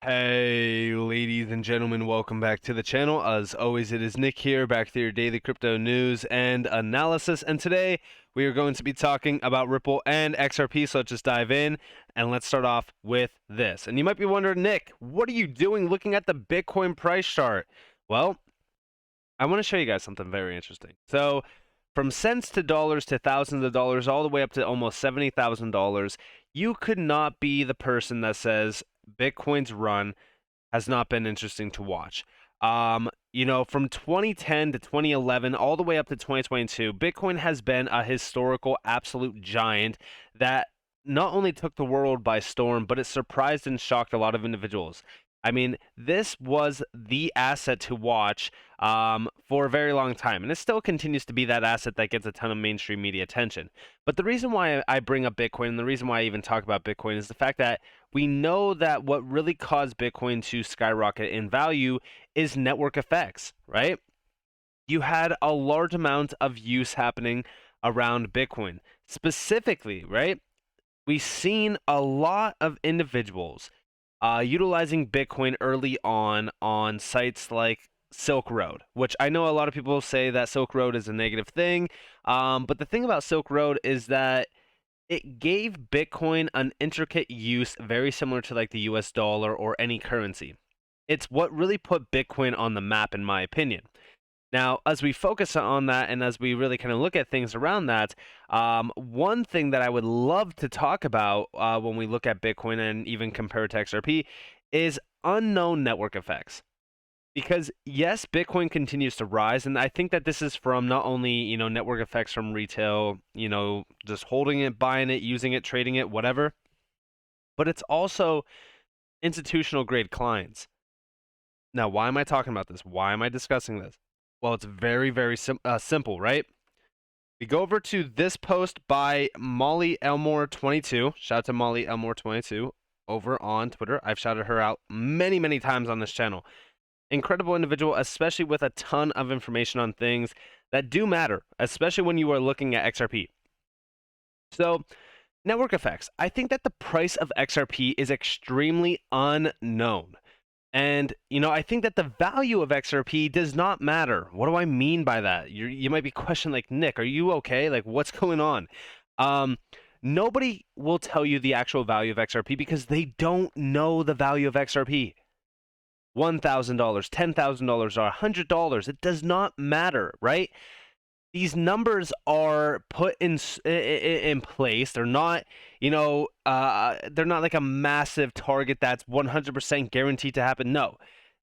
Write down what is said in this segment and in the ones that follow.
Hey, ladies and gentlemen, welcome back to the channel. As always, it is Nick here, back to your daily crypto news and analysis. And today, we are going to be talking about Ripple and XRP, so let's just dive in. And let's start off with this. And you might be wondering, Nick, what are you doing looking at the Bitcoin price chart? Well, I want to show you guys something very interesting. So, from cents to dollars to thousands of dollars, all the way up to almost $70,000, you could not be the person that says Bitcoin's run has not been interesting to watch. From 2010 to 2011, all the way up to 2022, Bitcoin has been a historical absolute giant that not only took the world by storm, but it surprised and shocked a lot of individuals. I mean, this was the asset to watch for a very long time, and it still continues to be that asset that gets a ton of mainstream media attention. But the reason why I bring up Bitcoin, and the reason why I even talk about Bitcoin, is the fact that we know that what really caused Bitcoin to skyrocket in value is network effects, right? You had a large amount of use happening around Bitcoin. Specifically, right? We've seen a lot of individuals utilizing Bitcoin early on sites like Silk Road, which I know a lot of people say that Silk Road is a negative thing. But the thing about Silk Road is that it gave Bitcoin an intricate use very similar to like the US dollar or any currency. It's what really put Bitcoin on the map, in my opinion. Now, as we focus on that and as we really kind of look at things around that, one thing that I would love to talk about when we look at Bitcoin and even compare it to XRP is unknown network effects. Because yes, Bitcoin continues to rise, and I think that this is from not only, network effects from retail, just holding it, buying it, using it, trading it, whatever, but it's also institutional grade clients. Now, why am I talking about this? Why am I discussing this? Well, it's very, very simple, right? We go over to this post by Molly Elmore 22. Shout out to Molly Elmore 22 over on Twitter. I've shouted her out many, many times on this channel. Incredible individual, especially with a ton of information on things that do matter, especially when you are looking at XRP. So, network effects. I think that the price of XRP is extremely unknown. And, I think that the value of XRP does not matter. What do I mean by that? You might be questioning, like, Nick, are you okay? Like, what's going on? Nobody will tell you the actual value of XRP because they don't know the value of XRP. $1,000, $10,000, or $100. It does not matter, right? These numbers are put in place. They're not, they're not like a massive target that's 100% guaranteed to happen. No,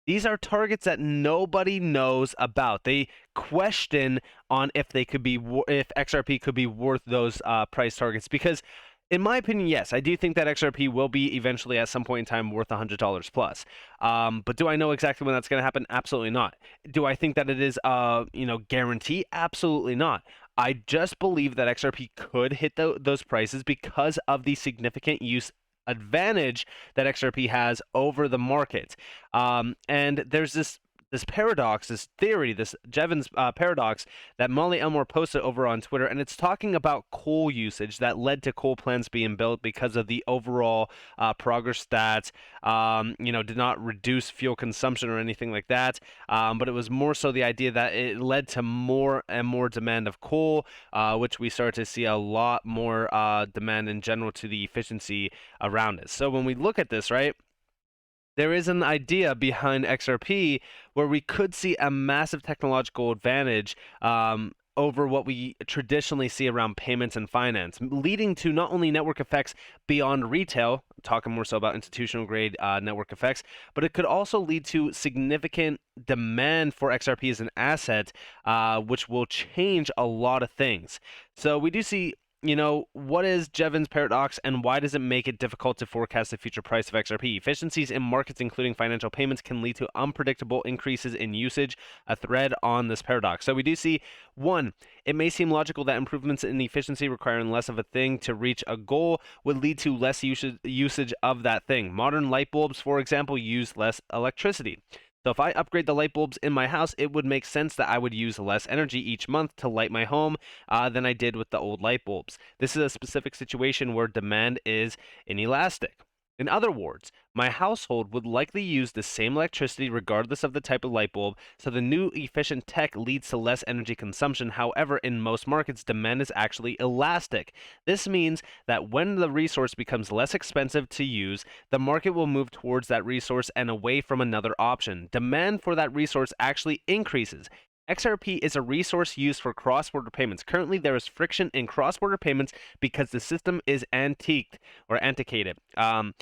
these are targets that nobody knows about. They question on if they could be, if XRP could be worth those price targets because, in my opinion, yes, I do think that XRP will be eventually at some point in time worth $100 plus. But do I know exactly when that's going to happen? Absolutely not. Do I think that it is, guarantee? Absolutely not. I just believe that XRP could hit those prices because of the significant use advantage that XRP has over the market. And there's this paradox, this theory, this Jevons paradox that Molly Elmore posted over on Twitter, and it's talking about coal usage that led to coal plants being built because of the overall progress stats, did not reduce fuel consumption or anything like that, but it was more so the idea that it led to more and more demand of coal, which we start to see a lot more demand in general to the efficiency around it. So when we look at this, right, there is an idea behind XRP where we could see a massive technological advantage over what we traditionally see around payments and finance, leading to not only network effects beyond retail, talking more so about institutional grade network effects, but it could also lead to significant demand for XRP as an asset, which will change a lot of things. So we do see, what is Jevons paradox and why does it make it difficult to forecast the future price of XRP? Efficiencies in markets, including financial payments, can lead to unpredictable increases in usage, a thread on this paradox. So we do see, one, it may seem logical that improvements in efficiency requiring less of a thing to reach a goal would lead to less usage of that thing. Modern light bulbs, for example, use less electricity. So if I upgrade the light bulbs in my house, it would make sense that I would use less energy each month to light my home than I did with the old light bulbs. This is a specific situation where demand is inelastic. In other words, my household would likely use the same electricity regardless of the type of light bulb, so the new efficient tech leads to less energy consumption. However, in most markets, demand is actually elastic. This means that when the resource becomes less expensive to use, the market will move towards that resource and away from another option. Demand for that resource actually increases. XRP is a resource used for cross border payments. Currently, there is friction in cross border payments because the system is antiqued or antiquated. And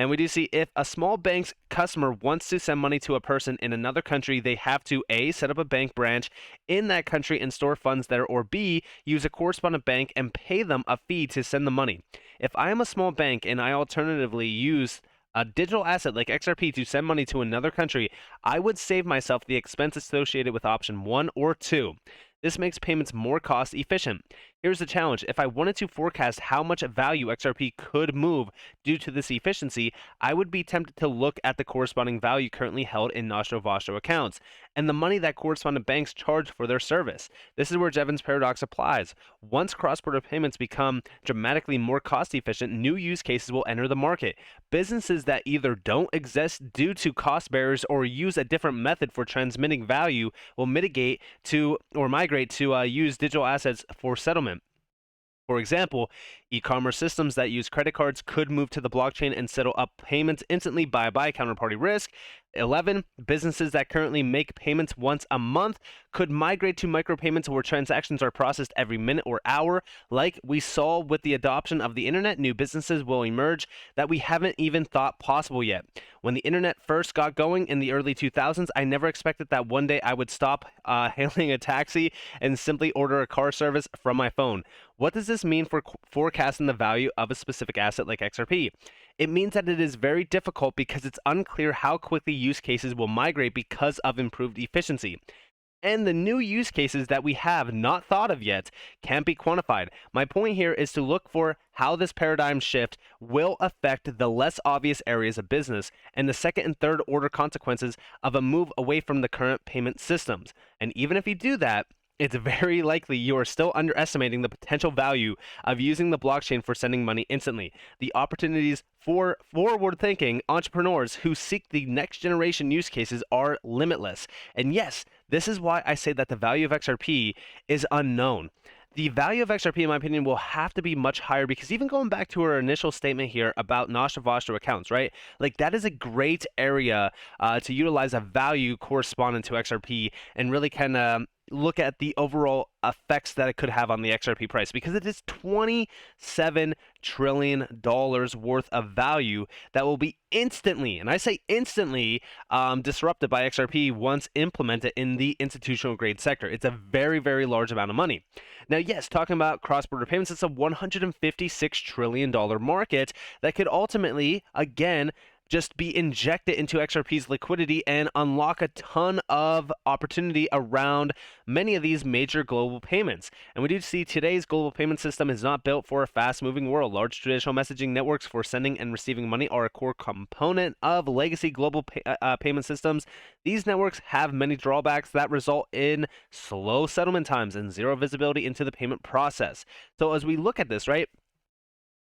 we do see if a small bank's customer wants to send money to a person in another country, they have to A, set up a bank branch in that country and store funds there, or B, use a correspondent bank and pay them a fee to send the money. If I am a small bank and I alternatively use a digital asset like XRP to send money to another country, I would save myself the expense associated with option 1 or 2. This makes payments more cost efficient. Here's the challenge. If I wanted to forecast how much value XRP could move due to this efficiency, I would be tempted to look at the corresponding value currently held in Nostro Vostro accounts and the money that correspondent banks charge for their service. This is where Jevons paradox applies. Once cross-border payments become dramatically more cost efficient, new use cases will enter the market. Businesses that either don't exist due to cost barriers or use a different method for transmitting value will mitigate to or migrate to use digital assets for settlement. For example, e-commerce systems that use credit cards could move to the blockchain and settle up payments instantly by counterparty risk. 11, businesses that currently make payments once a month could migrate to micropayments where transactions are processed every minute or hour. Like we saw with the adoption of the internet, new businesses will emerge that we haven't even thought possible yet. When the internet first got going in the early 2000s, I never expected that one day I would stop hailing a taxi and simply order a car service from my phone. What does this mean for forecasting the value of a specific asset like XRP? It means that it is very difficult because it's unclear how quickly use cases will migrate because of improved efficiency. And the new use cases that we have not thought of yet can't be quantified. My point here is to look for how this paradigm shift will affect the less obvious areas of business and the second and third order consequences of a move away from the current payment systems. And even if you do that, it's very likely you are still underestimating the potential value of using the blockchain for sending money instantly. The opportunities for forward-thinking entrepreneurs who seek the next generation use cases are limitless. And yes, this is why I say that the value of XRP is unknown. The value of XRP, in my opinion, will have to be much higher because even going back to our initial statement here about Nostro Vostro accounts, right? Like that is a great area to utilize a value correspondent to XRP and really kind of look at the overall effects that it could have on the XRP price because it is $27 trillion worth of value that will be instantly, and I say instantly, disrupted by XRP once implemented in the institutional grade sector. It's a very, very large amount of money. Now, yes, talking about cross-border payments, it's a $156 trillion market that could ultimately, again, just be injected into XRP's liquidity and unlock a ton of opportunity around many of these major global payments. And we do see today's global payment system is not built for a fast-moving world. Large traditional messaging networks for sending and receiving money are a core component of legacy global payment systems. These networks have many drawbacks that result in slow settlement times and zero visibility into the payment process. So as we look at this, right,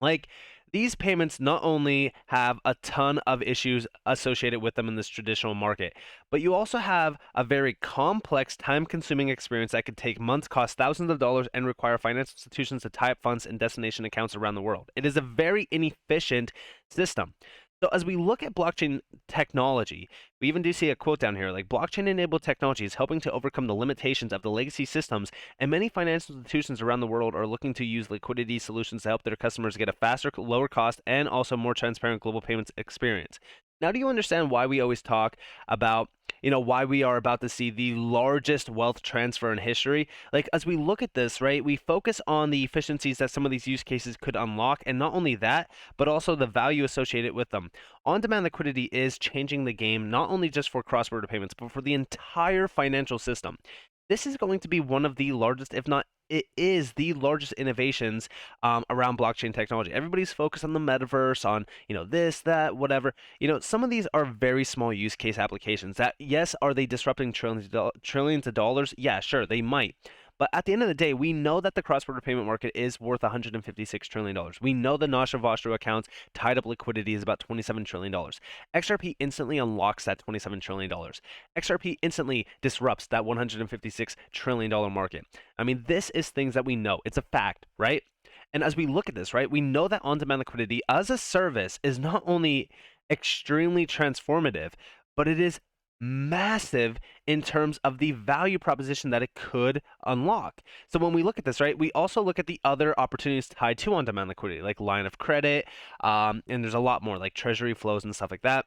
like these payments not only have a ton of issues associated with them in this traditional market, but you also have a very complex, time-consuming experience that could take months, cost thousands of dollars, and require financial institutions to tie up funds in destination accounts around the world. It is a very inefficient system. So as we look at blockchain technology, we even do see a quote down here, like blockchain-enabled technology is helping to overcome the limitations of the legacy systems, and many financial institutions around the world are looking to use liquidity solutions to help their customers get a faster, lower cost, and also more transparent global payments experience. Now, do you understand why we always talk about, why we are about to see the largest wealth transfer in history? Like, as we look at this, right, we focus on the efficiencies that some of these use cases could unlock, and not only that, but also the value associated with them. On-demand liquidity is changing the game, not only just for cross-border payments, but for the entire financial system. This is going to be one of the largest, if not it is the largest innovations around blockchain technology. Everybody's focused on the metaverse, on this, that, whatever. Some of these are very small use case applications. That yes, are they disrupting trillions of dollars? Yeah, sure, they might. But at the end of the day, we know that the cross-border payment market is worth $156 trillion. We know the Nostra accounts tied up liquidity is about $27 trillion. XRP instantly unlocks that $27 trillion. XRP instantly disrupts that $156 trillion market. I mean, this is things that we know. It's a fact, right? And as we look at this, right, we know that on-demand liquidity as a service is not only extremely transformative, but it is massive in terms of the value proposition that it could unlock. So when we look at this, right, we also look at the other opportunities tied to on-demand liquidity, like line of credit, and there's a lot more like treasury flows and stuff like that.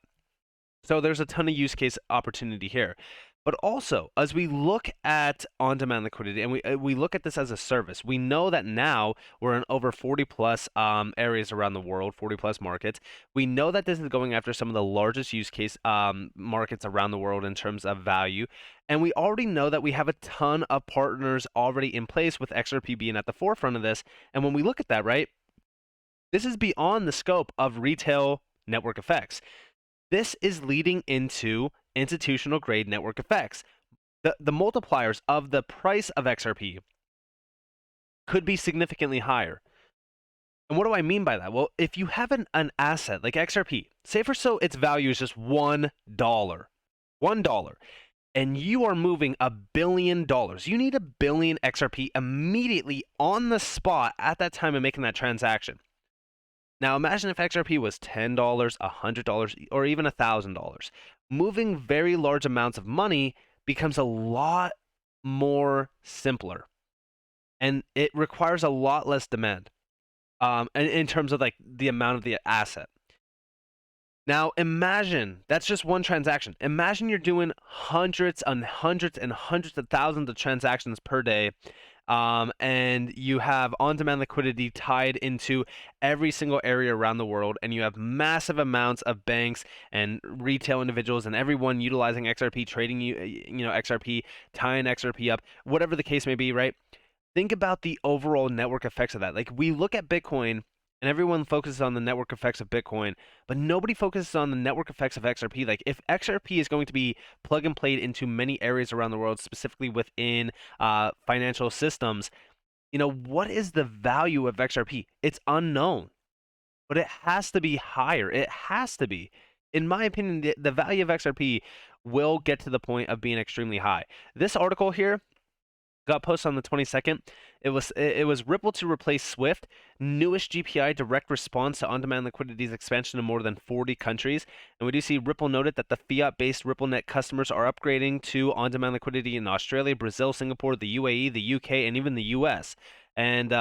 So there's a ton of use case opportunity here. But also, as we look at on-demand liquidity, and we look at this as a service, we know that now we're in over 40 plus areas around the world, 40 plus markets. We know that this is going after some of the largest use case markets around the world in terms of value. And we already know that we have a ton of partners already in place, with XRP being at the forefront of this. And when we look at that, right, this is beyond the scope of retail network effects. This is leading into institutional grade network effects. The multipliers of the price of XRP could be significantly higher. And what do I mean by that? Well, if you have an asset like XRP, say for so its value is just $1, $1, and you are moving $1 billion, you need 1 billion XRP immediately on the spot at that time of making that transaction. Now imagine if XRP was $10, $100, or even $1,000. Moving very large amounts of money becomes a lot more simpler, and it requires a lot less demand in terms of like the amount of the asset. Now imagine that's just one transaction. Imagine you're doing hundreds and hundreds and hundreds of thousands of transactions per day. And you have on-demand liquidity tied into every single area around the world, and you have massive amounts of banks and retail individuals and everyone utilizing XRP, trading XRP, tying XRP up, whatever the case may be, right? Think about the overall network effects of that. Like, we look at Bitcoin and everyone focuses on the network effects of Bitcoin, but nobody focuses on the network effects of XRP. Like, if XRP is going to be plug and played into many areas around the world, specifically within financial systems, what is the value of XRP? It's unknown, but it has to be higher. It has to be. In my opinion, the value of XRP will get to the point of being extremely high. This article here got posted on the 22nd. It was Ripple to replace Swift, newest GPI direct response to on-demand liquidity's expansion to more than 40 countries. And we do see Ripple noted that the fiat-based RippleNet customers are upgrading to on-demand liquidity in Australia, Brazil, Singapore, the UAE, the UK, and even the US. And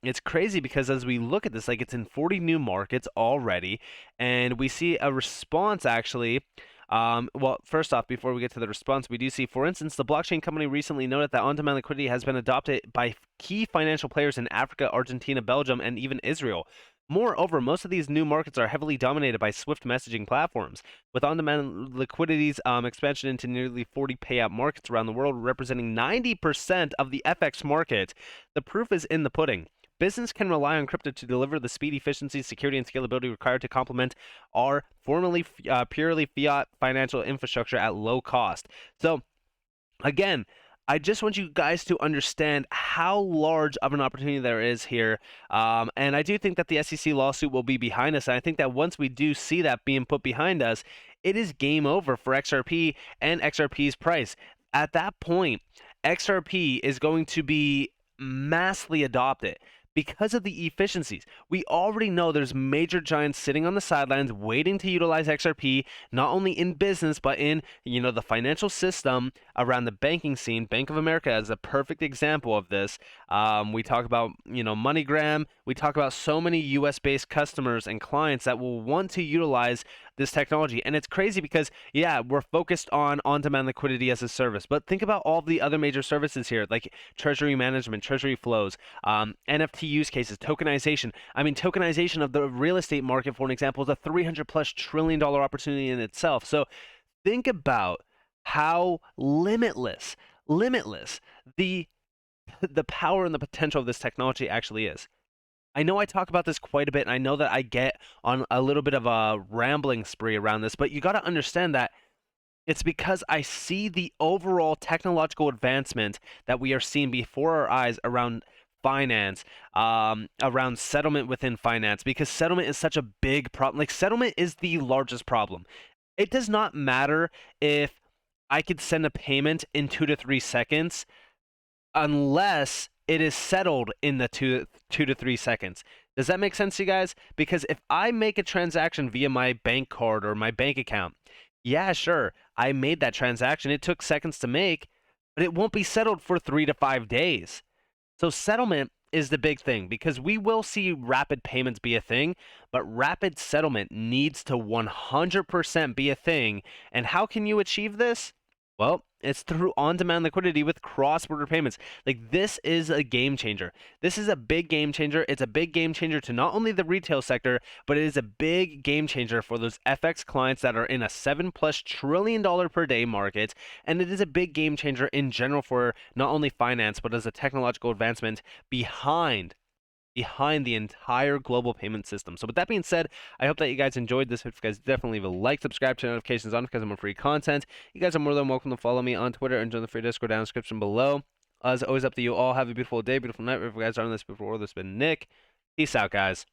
it's crazy because as we look at this, like, it's in 40 new markets already, and we see a response actually. Well, first off, before we get to the response, we do see, for instance, the blockchain company recently noted that on-demand liquidity has been adopted by key financial players in Africa, Argentina, Belgium, and even Israel. Moreover, most of these new markets are heavily dominated by Swift messaging platforms, with on-demand liquidity's expansion into nearly 40 payout markets around the world, representing 90% of the FX market. The proof is in the pudding. Business can rely on crypto to deliver the speed, efficiency, security, and scalability required to complement our formerly purely fiat financial infrastructure at low cost. So, again, I just want you guys to understand how large of an opportunity there is here. And I do think that the SEC lawsuit will be behind us. And I think that once we do see that being put behind us, it is game over for XRP and XRP's price. At that point, XRP is going to be massively adopted because of the efficiencies. We already know there's major giants sitting on the sidelines waiting to utilize XRP, not only in business, but in, the financial system around the banking scene. Bank of America is a perfect example of this. We talk about, MoneyGram. We talk about so many US-based customers and clients that will want to utilize this technology. And it's crazy because, yeah, we're focused on on-demand liquidity as a service, but think about all the other major services here, like treasury management, treasury flows, NFT use cases, tokenization. I mean, tokenization of the real estate market, for an example, is a $300+ trillion opportunity in itself. So think about how limitless the power and the potential of this technology actually is. I know I talk about this quite a bit, and I know that I get on a little bit of a rambling spree around this, but you got to understand that It's because I see the overall technological advancement that we are seeing before our eyes around finance, around settlement within finance, because settlement is such a big problem. Like, settlement is the largest problem. It does not matter if I could send a payment in 2 to 3 seconds unless it is settled in the 2 to 3 seconds. Does that make sense to you guys? Because if I make a transaction via my bank card or my bank account, yeah, sure, I made that transaction. It took seconds to make, but it won't be settled for 3 to 5 days. So settlement is the big thing because we will see rapid payments be a thing, but rapid settlement needs to 100% be a thing. And how can you achieve this? Well, it's through on-demand liquidity with cross-border payments. Like, this is a game changer. This is a big game changer. It's a big game changer to not only the retail sector, but it is a big game changer for those FX clients that are in a $7+ trillion per day market. And it is a big game changer in general for not only finance, but as a technological advancement behind the entire global payment system. So with that being said, I hope that you guys enjoyed this. If you guys definitely leave a like, subscribe, turn notifications on because I'm on free content. You guys are more than welcome to follow me on Twitter and join the free Discord down in the description below. As always, up to you all. Have a beautiful day, beautiful night. Wherever you guys are on this beautiful world, this has been Nick. Peace out, guys.